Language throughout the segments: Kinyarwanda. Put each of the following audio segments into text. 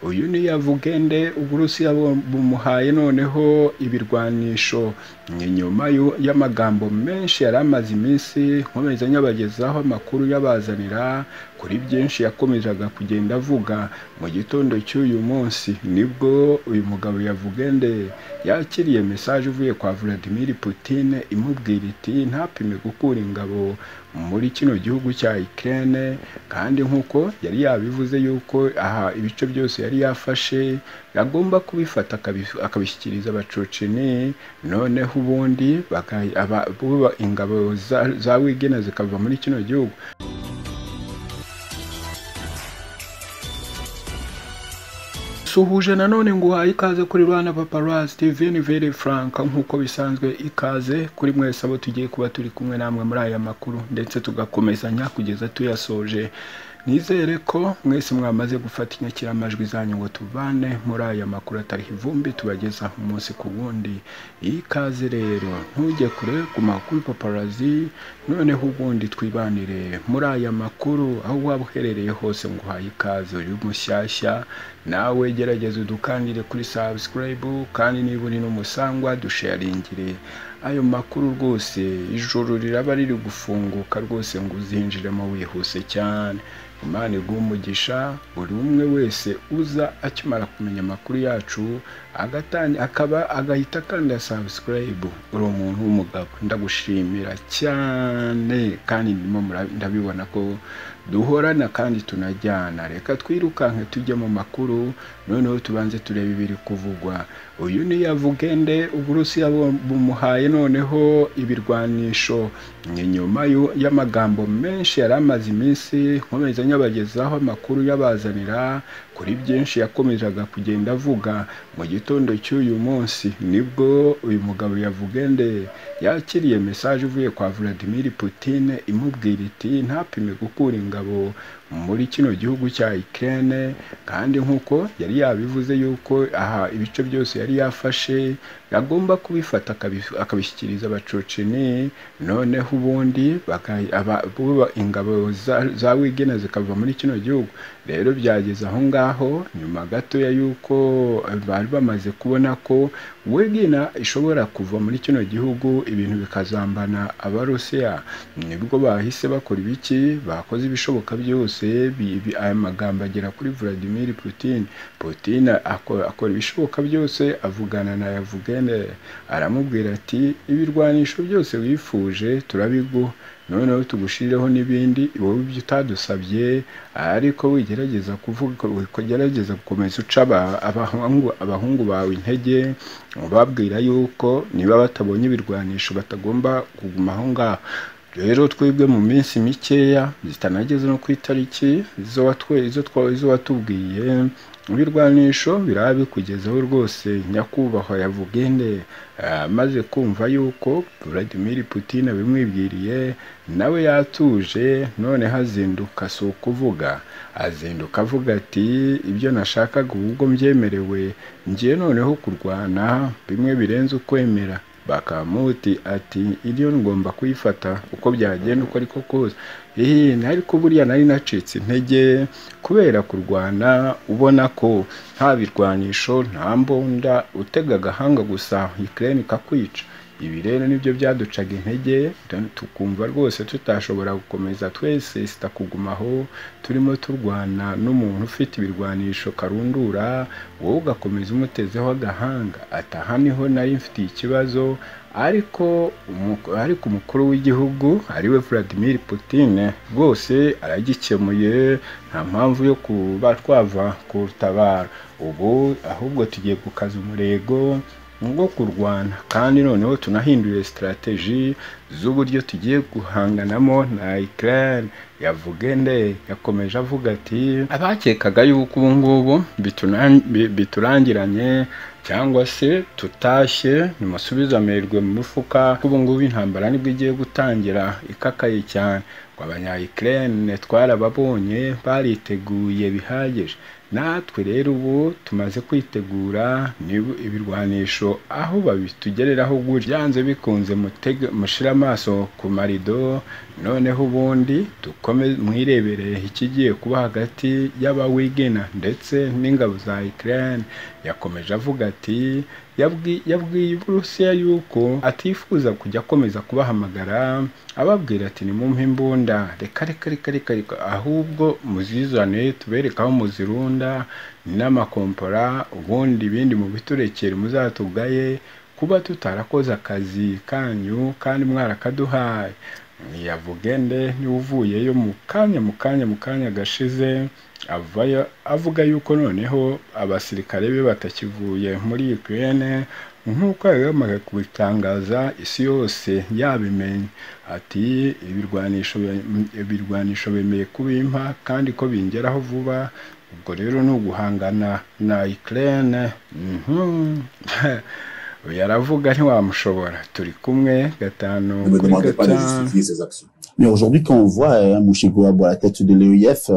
uyu ni Yavugende Uburusiya bumuhaye noneho ibirwanisho nyuma y'amagambo menshi yari amaze iminsi nkomeza nyabagezaho amakuru yabazanira kuri byinshi yakomezaga kugenda avuga. Mu gitondo cy'uyu munsi nibwo uyu mugabo Yavugende yakiriye message ivuye kwa Vladimir Putin imubwira iti ntapime gukura ingabo muri kino gihugu cya Ukraine, kandi nk'uko yari yabivuze yuko aha ibice byose yari yafashe agomba kubifata akabishyikiriza abacoceni, noneho ubundi ingabo za Wigena zikava muri kino gihugu. Suhuje nanone nguhaye ikaze kuri Rwanda Paparazzi TV, ni Very Frank nk'uko bisanzwe, ikaze kuri mwese abo tugiye kuba turi kumwe namwe muri aya makuru ndetse tugakomezanya kugeza tuyasoje. Nizere ko mwese mwamaze gufata inyakiramajwi zanyu ngo tuvane muri aya makuru atari ivumbi tubageza umunsi ku wundi. Ikaze rero, ntujye kure ku makuru Paparazzi, noneho ubundi twibanire muri aya makuru aho waba uherereye hose. Nguhaye ikaze, uri mushyashya nawe gerageza udukandire kuri subscribe, kandi niba uri n'umusangwa dusharingire ayo makuru rwose. Ijoro riraba riri gufunguka rwose ngo uzinjiremo wihuse cyane. Imana iguhe umugisha buri umwe wese uza akimara kumenya amakuru yacu agahita kandi subscribe. Uri umuntu w'umugabo, ndagushimira cyane, kandi ndabibona ko duhorana kandi tunajyana. Reka twirukanke tujye mu makuru, noneho tubanze turebe ibiri kuvugwa. Uyu ni Yavugende Uburusiya bumuhaye noneho ibirwanisho nyuma y'amagambo menshi yari amaze iminsi nkomeza nyabagezaho amakuru yabazanira kuri byinshi yakomezaga kugenda avuga. Mu gitondo cy'uyu munsi nibwo uyu mugabo Yavugende yakiriye message ivuye kwa Vladimir Putin imubwira iti ntapime gukura ingabo muri kino gihugu cya Ukraine, kandi nk'uko yari yabivuze yuko aha ibice byose yari yafashe agomba kubifata akabishyikiriza abacoceni, noneho ubundi ingabo za Wigena zikava muri kino gihugu. Rero byageze aho ngaho nyuma gatoya yuko bari bamaze kubona ko Wigena ishobora kuva muri kino gihugu ibintu bikazambana Abarusiya, nibwo bahise bakora ibiki, bakoze ibishoboka byose. Aya magambo agera kuri Vladimir Putin akora ibishoboka byose, avugana na Yavugende aramubwira ati ibirwanisho byose wifuje turabiguha, noneho tugushirireho n'ibindi wowe ibyo utadusabye, ariko wigerageza kugerageza gukomeza uca abahungu bawe intege, ubabwira yuko niba batabonye ibirwanisho batagomba kuguma aho ngaho. Rero twebwe mu minsi mikeya zitanageze no ku itariki izo watubwiye ibirwanisho biraba bikugezeho rwose. Nyakubahwa Yavugende maze kumva yuko Vladimir Putin bimwibwiriye, nawe yatuje, none hazinduka si ukuvuga, azinduka avuga ati ibyo nashakaga ubwo mbyemerewe, ngiye noneho kurwana bimwe birenze ukwemera. Bakamuti ati iriyo ngomba kuyifata uko byagenda uko ariko kose. Ariko buriya nari nacitse intege kubera kurwana, ubona ko nta birwanisho nta mbunda, utega agahanga gusa Ukraine ikakwica. Ibi rero nibyo byaducaga intege, tukumva rwose tutashobora gukomeza twese sitakugumaho turimo turwana n'umuntu ufite ibirwanisho karundura, wowe ugakomeza umutezeho agahanga. Ataha niho nari mfitiye ikibazo, ariko umukuru w'igihugu ariwe Vladimir Putin rwose aragikemuye, nta mpamvu yo kuba twava kurutabara. Ubu ahubwo tugiye gukaza umurego ngo kurwana, kandi noneho tunahindure strategy z'uburyo tugiye guhanganamo na Ukraine. Yavugende yakomeje avuga ati abakekaga yuko ubu ngubu biturangiranye cyangwa se tutashye nimusubize amerwe mu mufuka, ubu ngubu intambara nibwo igiye gutangira ikakaye cyane. Abanya-Ukraine twarababonye bariteguye bihagije, natwe rero ubu tumaze kwitegura ibirwanisho aho babitugereraho gutya, byanze bikunze mushira amaso ku marido, noneho ubundi mwirebere ikigiye kuba hagati y'abawigina ndetse n'ingabo za Ukraine. Yakomeje avuga ati yabwiye Uburusiya yuko atifuza kujya akomeza kubahamagara ababwira ati nimumpe imbunda, reka ahubwo muzizane tubereka aho muzirunda n'amakompora, ubundi ibindi mu biturekere muzatugaye kuba tutarakoze akazi kanyu kandi mwarakaduhaye. Yavugende ni uvuyeyo mu kanya gashize avayo avuga yuko noneho abasirikare be batakivuye muri Ukraine nk'uko yagombaga kubitangaza isi yose yabimenye. Ati ibirwanisho bemeye kubimpa kandi ko bingeraho vuba, ubwo rero ni uguhangana na Ukraine. Yaravuga ntiwamushobora, turi kumwe gatanu kuri gatanu. Mais aujourd'hui, quand on voit Mouchi Kouabo à la tête de l'EIF,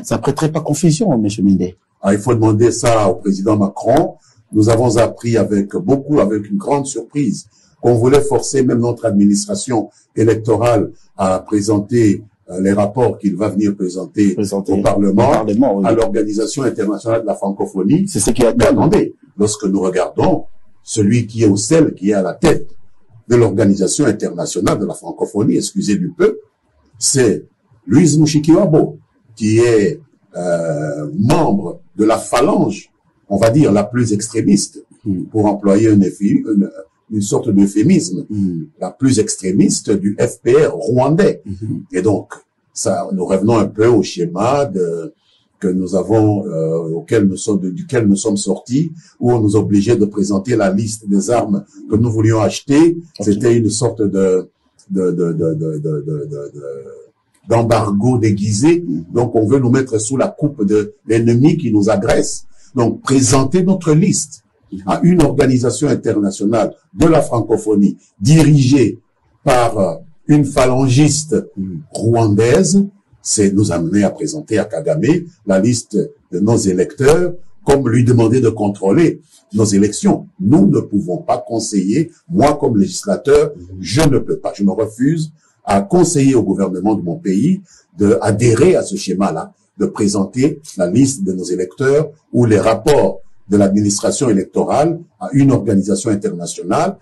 ça prêterait pas confusion, M. Mindé? Il faut demander ça au président Macron. Nous avons appris avec une grande surprise, qu'on voulait forcer même notre administration électorale à présenter les rapports qu'il va venir présenter au Parlement, oui, à l'Organisation internationale de la francophonie. C'est ce qui a demandé. Lorsque nous regardons celui qui est à la tête de l'Organisation internationale de la francophonie, excusez du peu, c'est Louise Mushikiwabo, qui est membre de la phalange, on va dire la plus extrémiste, pour employer une sorte d'euphémisme, la plus extrémiste du FPR rwandais. Et donc, ça, nous revenons un peu au schéma que nous avons, duquel nous sommes sortis, où on nous obligeait de présenter la liste des armes que nous voulions acheter. C'était une sorte d'embargo déguisé. Donc, on veut nous mettre sous la coupe de l'ennemi qui nous agresse. Donc, présenter notre liste à une organisation internationale de la francophonie dirigée par une phalangiste rwandaise, c'est nous amener à présenter à Kagame la liste de nos électeurs, comme lui demander de contrôler nos élections. Nous ne pouvons pas conseiller, moi comme législateur, je ne peux pas, je me refuse à conseiller au gouvernement de mon pays d'adhérer à ce schéma-là, de présenter la liste de nos électeurs ou les rapports de l'administration électorale à une organisation internationale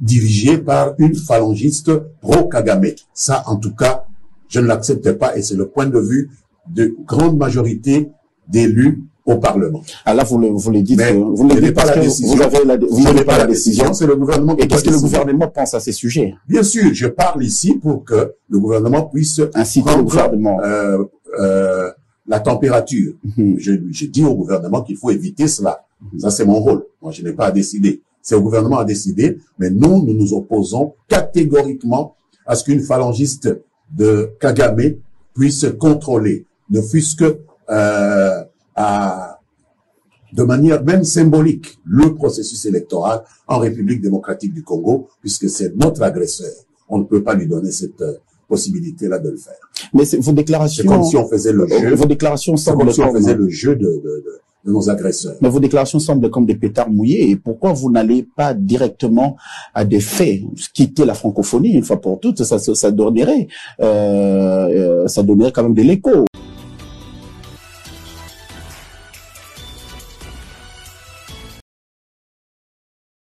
dirigée par une phalangiste pro-Kagame. Ça, en tout cas, je ne l'accepte pas et c'est le point de vue de grande majorité d'élus au Parlement. Ah là, vous le dites, mais vous ne dites pas la décision. Vous n'avez pas la décision. C'est le gouvernement qui Et qu'est-ce que le gouvernement pense à ces sujets? Bien sûr, je parle ici pour que le gouvernement puisse inciter le gouvernement la température. Je dis au gouvernement qu'il faut éviter cela. Ça, c'est mon rôle. Moi, je n'ai pas à décider. C'est au gouvernement à décider, mais nous nous opposons catégoriquement à ce qu'une phalangiste de Kagame puisse contrôler, ne fût-ce que de manière même symbolique, le processus électoral en République démocratique du Congo, puisque c'est notre agresseur. On ne peut pas lui donner cette possibilité-là de le faire. Mais vos déclarations... C'est comme si on faisait le jeu... Vos déclarations semblent comme si on faisait le jeu de nos agresseurs. Mais vos déclarations semblent comme des pétards mouillés. Et pourquoi vous n'allez pas directement à des faits, quitter la francophonie une fois pour toutes? Ça donnerait quand même de l'écho.